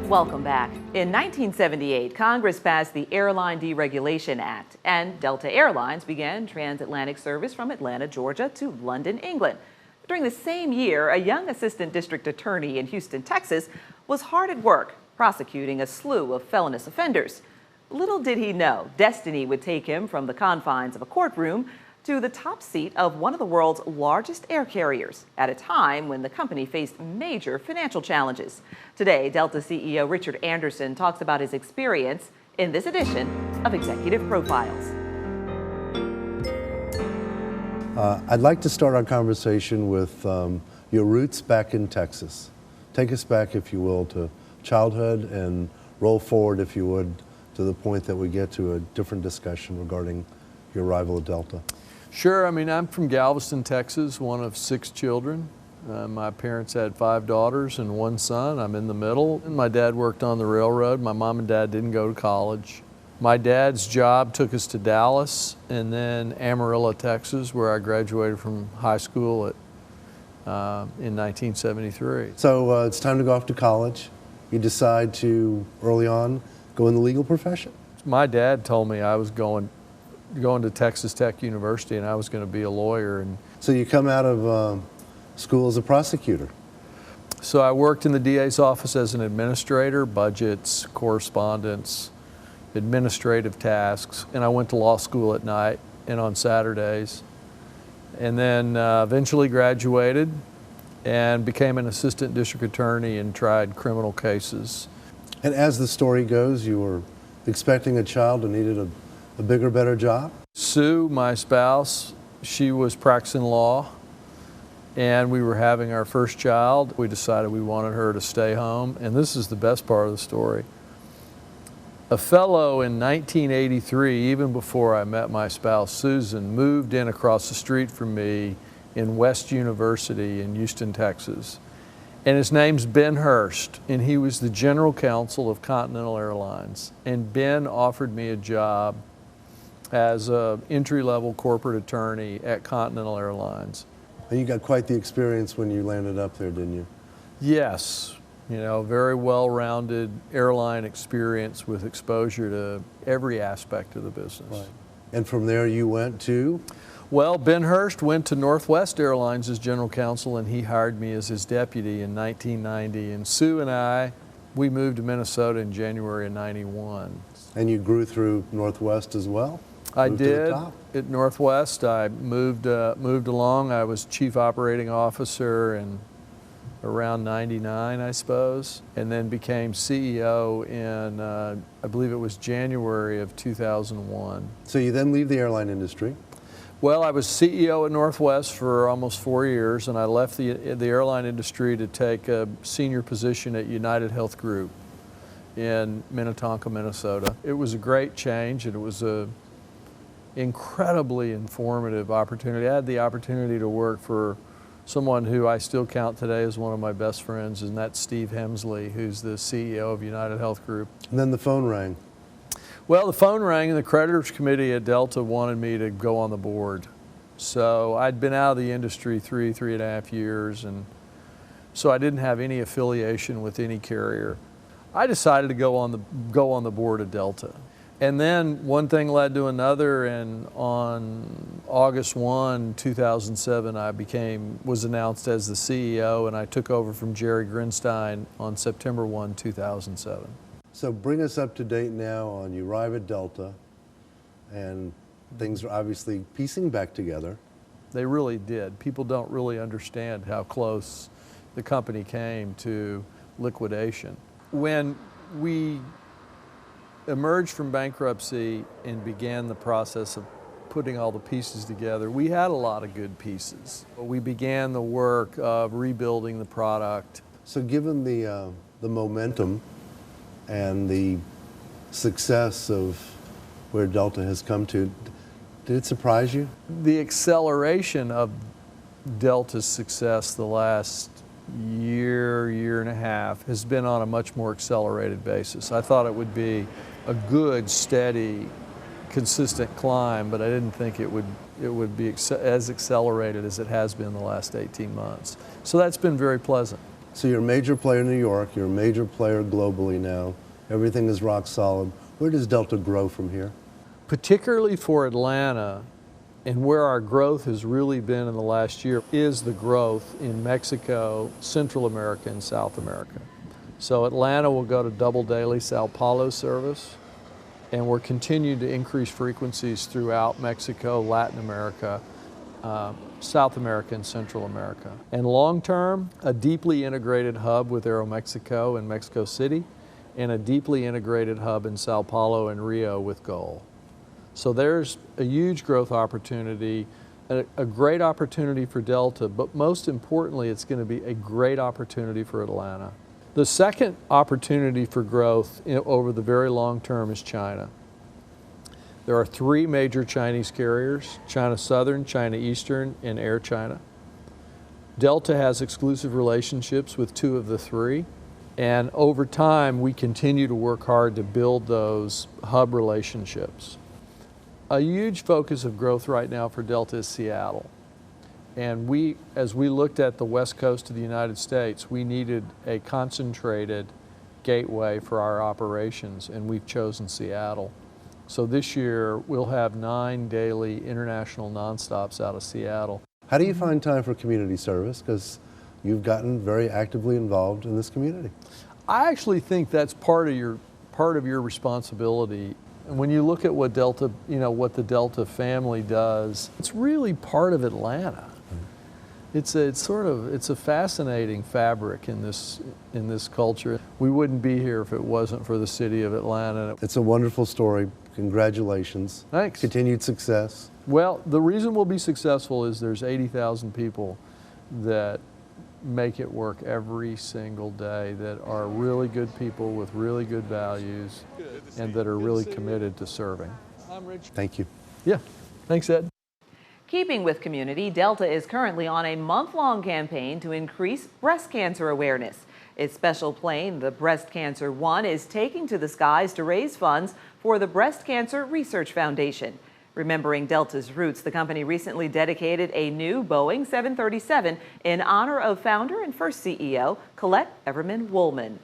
Welcome back. In 1978, Congress passed the Airline Deregulation Act, and Delta Airlines began transatlantic service from Atlanta, Georgia to London, England. During the same year, a young assistant district attorney in Houston, Texas, was hard at work prosecuting a slew of felonious offenders. Little did he know, destiny would take him from the confines of a courtroom to the top seat of one of the world's largest air carriers at a time when the company faced major financial challenges. Today, Delta CEO Richard Anderson talks about his experience in this edition of Executive Profiles. I'd like to start our conversation with your roots back in Texas. Take us back, if you will, to childhood and roll forward, if you would, to the point that we get to a different discussion regarding your arrival at Delta. Sure. I mean, I'm from Galveston, Texas, one of 6 children. My parents had 5 daughters and 1 son. I'm in the middle. My dad worked on the railroad. My mom and dad didn't go to college. My dad's job took us to Dallas and then Amarillo, Texas, where I graduated from high school in 1973. So it's time to go off to college. You decide to, early on, go in the legal profession? My dad told me I was going to Texas Tech University and I was going to be a lawyer. And so you come out of school as a prosecutor? So I worked in the DA's office as an administrator, budgets, correspondence, administrative tasks, and I went to law school at night and on Saturdays. And then eventually graduated and became an assistant district attorney and tried criminal cases. And as the story goes, you were expecting a child and needed a bigger, better job? Sue, my spouse, she was practicing law, and we were having our first child. We decided we wanted her to stay home, and this is the best part of the story. A fellow in 1983, even before I met my spouse Susan, moved in across the street from me in West University in Houston, Texas. And his name's Ben Hurst, and he was the general counsel of Continental Airlines. And Ben offered me a job as an entry-level corporate attorney at Continental Airlines. And you got quite the experience when you landed up there, didn't you? Yes, you know, very well-rounded airline experience with exposure to every aspect of the business. Right. And from there you went to? Well, Ben Hurst went to Northwest Airlines as general counsel, and he hired me as his deputy in 1990. And Sue and I, we moved to Minnesota in January of '91. And you grew through Northwest as well? I did. At Northwest, I moved along. I was chief operating officer in around '99, I suppose, and then became CEO in, I believe it was January of 2001. So you then leave the airline industry? Well, I was CEO at Northwest for almost 4 years, and I left the airline industry to take a senior position at United Health Group in Minnetonka, Minnesota. It was a great change, and it was a incredibly informative opportunity. I had the opportunity to work for someone who I still count today as one of my best friends, and that's Steve Hemsley, who's the CEO of United Health Group. And then the phone rang. Well, the phone rang and the creditors committee at Delta wanted me to go on the board. So I'd been out of the industry three and a half years, and so I didn't have any affiliation with any carrier. I decided to go on the board of Delta. And then one thing led to another, and on August 1, 2007, I was announced as the CEO, and I took over from Jerry Grinstein on September 1, 2007. So bring us up to date now on you arrive at Delta, and things are obviously piecing back together. They really did. People don't really understand how close the company came to liquidation. When we emerged from bankruptcy and began the process of putting all the pieces together, we had a lot of good pieces. We began the work of rebuilding the product. So given the momentum and the success of where Delta has come to, did it surprise you? The acceleration of Delta's success the last year and a half has been on a much more accelerated basis. I thought it would be a good, steady consistent climb, but I didn't think it would be as accelerated as it has been the last 18 months. So that's been very pleasant. So you're a major player in New York, you're a major player globally now. Everything is rock solid. Where does Delta grow from here? Particularly for Atlanta, and where our growth has really been in the last year, is the growth in Mexico, Central America, and South America. So Atlanta will go to double daily Sao Paulo service, and we're continuing to increase frequencies throughout Mexico, Latin America, South America, and Central America. And long term, a deeply integrated hub with Aeromexico in Mexico City, and a deeply integrated hub in Sao Paulo and Rio with GOL. So there's a huge growth opportunity, a great opportunity for Delta, but most importantly, it's going to be a great opportunity for Atlanta. The second opportunity for growth over the very long term is China. There are 3 major Chinese carriers: China Southern, China Eastern, and Air China. Delta has exclusive relationships with 2 of the 3. And over time, we continue to work hard to build those hub relationships. A huge focus of growth right now for Delta is Seattle. And as we looked at the west coast of the United States, we needed a concentrated gateway for our operations, and we've chosen Seattle. So this year, we'll have 9 daily international nonstops out of Seattle. How do you find time for community service? Because you've gotten very actively involved in this community. I actually think that's part of your responsibility. And when you look at what Delta, what the Delta family does, it's really part of Atlanta. It's a fascinating fabric in this culture. We wouldn't be here if it wasn't for the city of Atlanta. It's a wonderful story. Congratulations. Thanks. Continued success. Well, the reason we'll be successful is there's 80,000 people that make it work every single day, that are really good people with really good values and that are really committed to serving. Thank you. Yeah. Thanks, Ed. Keeping with community, Delta is currently on a month-long campaign to increase breast cancer awareness. Its special plane, the Breast Cancer One, is taking to the skies to raise funds for the Breast Cancer Research Foundation. Remembering Delta's roots, the company recently dedicated a new Boeing 737 in honor of founder and first CEO Colette Everman Woolman.